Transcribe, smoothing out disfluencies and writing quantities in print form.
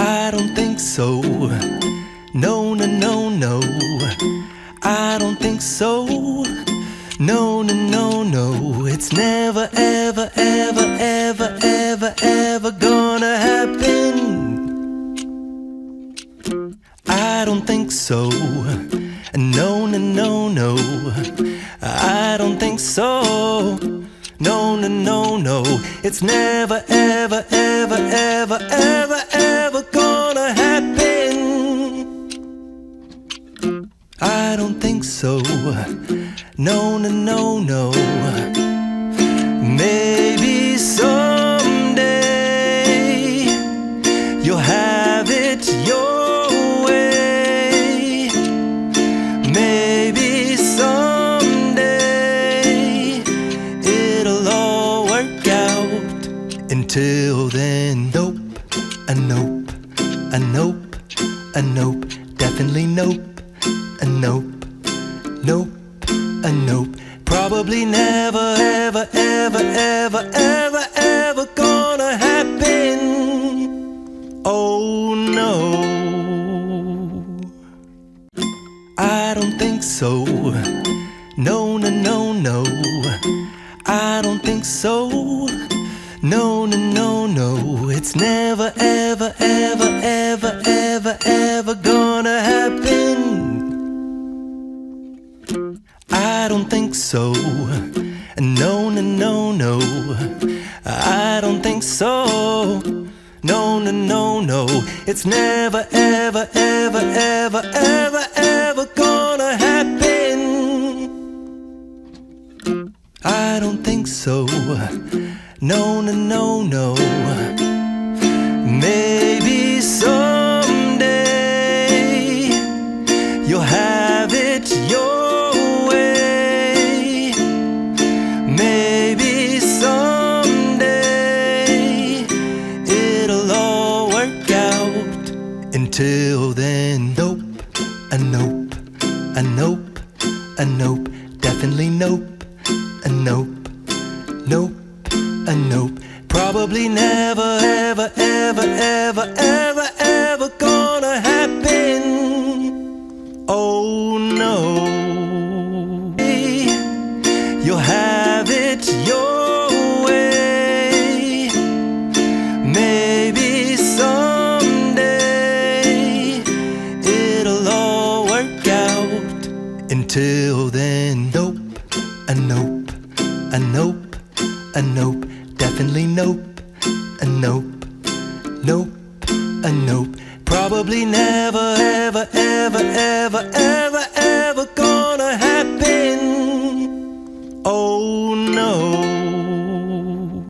I don't think so. No, no, no, no. I don't think so. No, no, no, no. It's never, ever, ever, ever, ever, ever gonna happen. I don't think so. No, no, no, no. I don't think so. No, no, no, no. It's never, ever, ever, ever, ever, ever gonna happen. I don't think so. No, no, no, no. Maybe someday you'll have it your way. Maybe someday it'll all work out. Until then, nope, a nope, a nope, a nope, definitely nope, a nope, nope, a nope. Probably never, ever, ever, ever, ever, ever gonna happen. Oh no, I don't think so. No, no, no, no. I don't think so. No, no, no, no. It's never, ever, ever, ever, ever, ever gonna happen. I don't think so. No, no, no, no. I don't think so. No, no, no, no. It's never, ever, ever, ever, ever, ever gonna happen. I don't think so. No, no, no, no. Maybe someday you'll have it your way. Maybe someday it'll all work out. Until then, nope, a nope, a nope, a nope, definitely nope, a nope, nope, a nope. Probably never, ever, ever, ever, ever, ever gonna happen. Oh no, you'll have it your way. Maybe someday it'll all work out. Until then, nope, a nope, a nope, a nope, definitely nope, a nope, nope, a nope. Probably never, ever, ever, ever, ever, ever gonna happen. Oh